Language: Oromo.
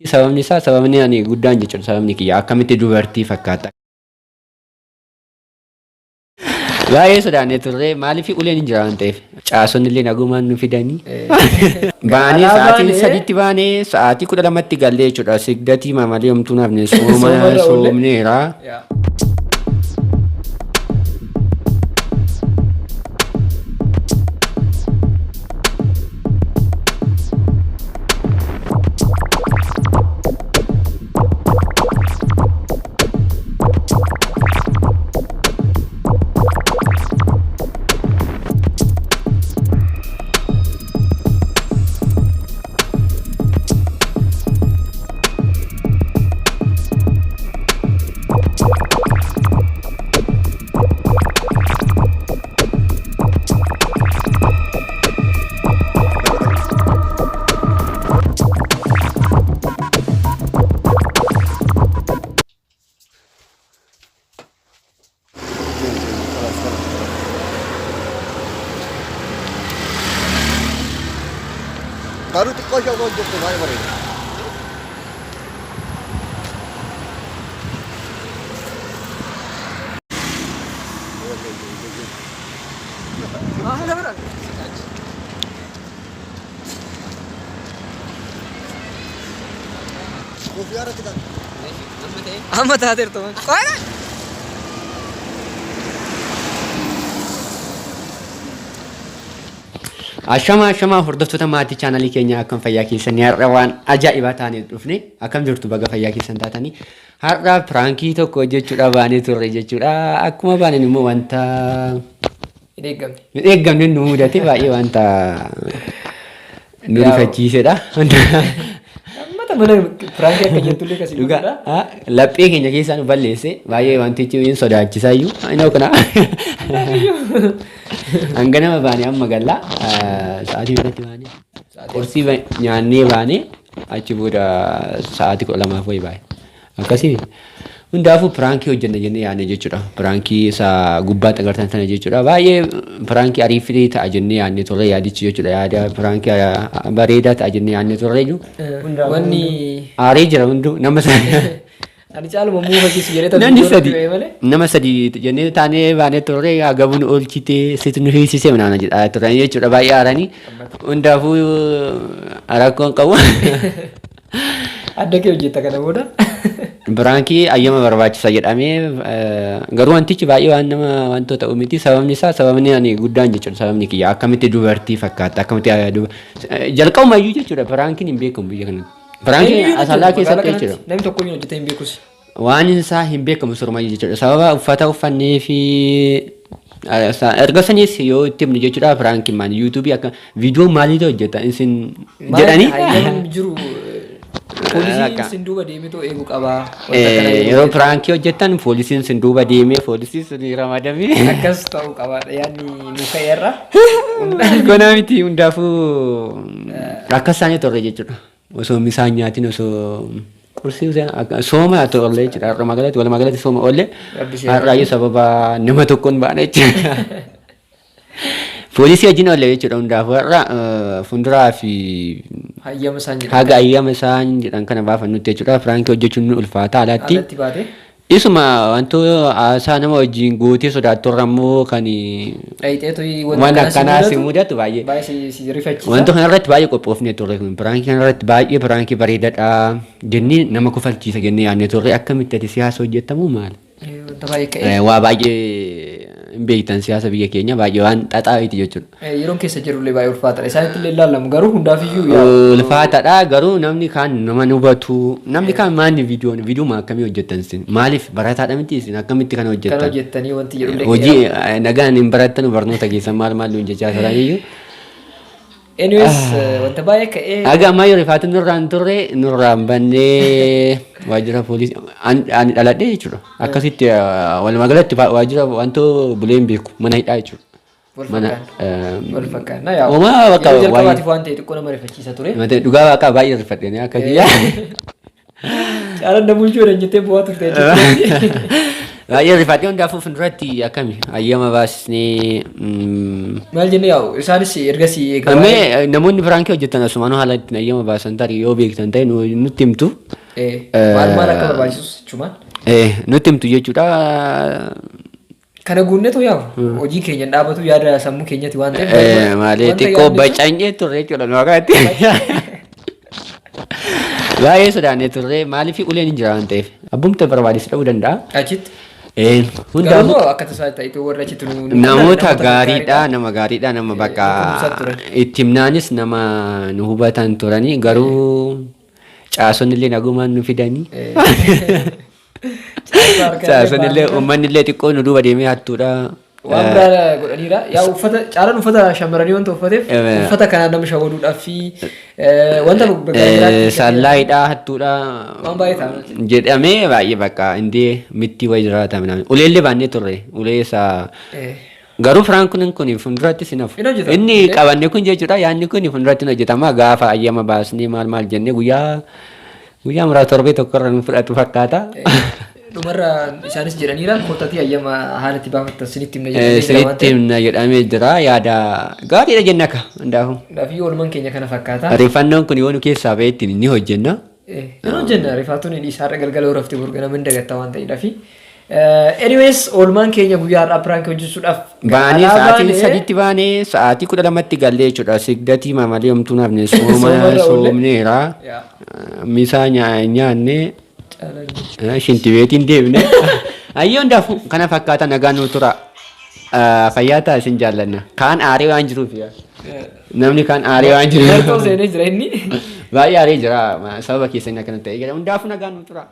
Sababni isaa sababni ani guddaan jechuudha sababni kiyya akkamitti dubartii fakkaata. Baay'ee sodaannee turre maaliif uleen hin jira waan ta'eef caasonni illee nagumaan nu fidanii. Baanee sa'aatiin sadiitti baanee sa'aatii 12tti gallee jechuudha sigdatii maamalee homtuu naafne soomneera. Baru teko siya ko dito bae bare. Ah, hala. Kopi ara kita. Amma taateer tuman. Qoora. Ashama hordoftoota maatii chaanalii keenya akkam fayyaa keessanii har'a waan ajaa'ibaa taanee dhufne akkam jirtu baga fayyaa keessan taatanii har'a piraankii tokko hojjechuudhaaf baanee turre jechuudha akkuma baaneen immoo wanta Hin eeggamne nu mudate baay'ee wanta nu rifachiisedha. Ammata mana piraankii akka jettullee kasi Dhugaa laphee keenya keessaa nu balleesse baay'ee wantichi hin sodaachisaa iyyuu inni kana hanga nama baanee amma gallaa sa'aatii biratti baanee qorsii nyaannee baanee achi booda sa'aatii 12 wayii baay'ee akkasii hundaafuu piraankii hojjenna jennee yaadne jechuudha piraankii isaa gubbaatti agartan sana jechuudha baay'ee piraankii ariifii ta'a jennee yaadne turre yaadichi jechuudha yaada piraankii bareedaa ta'a jennee yaadne turre jechuudha wanni aarii jira hunduu nama sana ani caaluma muufachiisu jedhee ta'u Namni sadi nama sadi jennee taanee baanee turre gabuun oolchitee situ nu hiisisee mana jedhaa turan jechuudha baay'ee aaranii hundaafuu rakkoon qabu. adda kee hojjetta kana booda. Piraankii ayyama barbaachisa jedhamee garuu wantichi baay'ee waan nama wantoota uumiti sababni isaa sababni ani guddaan jechuudha sababni kiyya akkamitti dubartii fakkaata akkamitti jalqabumayyuu jechuudha piraankiin hin beekamu biyya kanatti. Piraankiin asalaa keessatti jechuudha. Namni tokko hin hojjetee hin beekus. Waan isaa hin beekamu surmayyuu jechuudha sababa uffata uffannee fi erga saniis yoo itti himnu jechuudha piraankiin maan yuutuubii akka viidiyoo maaliitu hojjeta isin jedhanii. Jiru poolisiin sin duuba deemee too eeguu qabaa. Yeroo piraankii hojjetan poolisiin sin duuba deemee poolisii sun ramadamee akkas ta'uu qabaadha yaadni nu ka'eerra. Gonaa miti hundaafuu akka isaanii torre jechuudha. Osoo misaan nyaatiin osoo kursii sooma tolle jechuudha har'a magaalatti wal magaalatti sooma oolle har'aayyuu sababa nama tokkoon baana jechuudha. Poolisii wajjin oolle jechuudha hundaafuu har'a fuulduraa fi hayyama isaan jedhan haga hayyama isaan jedhan kana baafannutti jechuudha piraankii hojjechuun nu ulfaata alaatti. alatti baate. Isuma wantoota haasaa nama wajjin gootee sodaattorra immoo kan Dhayiteetu waan akkanaa si mudatu baay'ee. baay'ee si rifachiisa. Wantoota kanarratti baay'ee qophoofnee turre kun piraankii kanarratti baay'ee piraankii bareedaadha jennee nama kofalchiisa jennee yaadnee turre akkamitti ati siyaasa hojjetamu maal? Wanta baay'ee ka'e. Waa baay'ee hin beektan siyaasa biyya keenya baay'ee waan xaxaa'iti jechuudha. Yeroon keessa jirullee baay'ee ulfaataadha. Isaanitti illee ilaalamu garuu hundaafiyyuu Ulfaataadha garuu namni kaan nama nu hubatu namni kaan maanni viidiyooma akkamii hojjettan isin maaliif barataadha miti isin akkamitti kana kan hojjettan? hojjettanii wanti jedhullee Hojii nagaan hin barattan barnoota keessan maal maal nuun jechaa turan iyyuu. anyways wanta baay'ee ka'ee Aga ammaa yoo rifaatiin nurraan turre nurraan bannee waajjira poolisii ani dhaladhee jechuudha. Akkasitti walumaa galatti waajjira wantoo buleen beeku mana hidhaa jechuudha. wal fakkaanna yaa Uumaa bakka yeroo jalqabaatiif waan ta'e xiqqoo nama rifachiisa ture. dhugaa waaqaa baay'ee rifadheen akka kiyyaa. Caalaan namuu jechuudha jettee bu'aa turte jechuudha. Baay'ee rifaatee hundaafuu fuulduratti akkami ayyama baasnee. Maal jennee yaa'u isaanis ergasii eegaa. Amee namoonni firaankii hojjetan asumaan haala ittiin ayyama baasan tarii yoo beektan ta'e nutti himtu. Maal akka barbaachisus jechumaan. Nutti himtu jechuudha. Kana guunneetu yaa'u hojii keenya dhaabatu yaada sammuu keenyatti waan ta'eef. Maalee xiqqoo bacanyee turre jechuudha nu akkatti. Baay'ee sodaannee turre maaliif uleen hin jira waan ta'eef abbumta barbaades ta'uu danda'a. Achitti. Hundaafuu akka tasaa ta'e warra achitti namoota gaariidha nama gaariidha nama bakka itti himnaanis nama nu hubatan turanii garuu caasonni illee nagumaan nu fidanii. Caasonni illee uummanni illee xiqqoo nu duuba deemee hattuudha. Waan biraa godhaniira. Yaa uffata caalaan uffata shamarranii wanta uffateef uffata kanaan nama shawwaduudhaaf fi wanta sallaayidhaa hattuudha. Waan baay'ee ta'a. Jedhamee baay'ee bakka indee mitti wayii jiraata minaan. Uleellee baannee turre ulee isaa garuu firaankii kun fuulduratti sinafu. Inni qabanne kun jechuudha yaadni kun fuulduratti hojjetama gaafa ayyama baasnee maal jennee guyyaa muraasa torbee tokkorra nu fudhatu fakkaata. Dhumarra isaanis jedhaniira kootatii ayyama haalatti baafattan sinitti himna jedhamee sinitti himna jedhamee jira yaada gaariidha jenna akka hundaafu. Dhaafii oolmaan keenya kana fakkaata. Rifannoon kun yoo nu keessaa ba'e ittiin ni hojjenna. Ni hojjenna rifaatuun isaarra galgala horafte gurgana min dagatta waan ta'eedhaafi. Anyways oolmaan keenya guyyaa har'aa piraank hojjechuudhaaf. Baanee sa'aatii sadiitti baanee sa'aatii 12tti gallee jechuudha sigdatii maamalee homtuu naafne soomneera misaa nyaannee. Shinti beetiin deemne ayyoo hundaafuu kana fakkaata nagaan nu tura fayyaa ta'a isin jaallanna kaan aaree waan jiruuf namni kaan aaree waan jiruuf baay'ee aaree jira sababa keessanii akkana ta'e hundaafuu nagaan nu tura.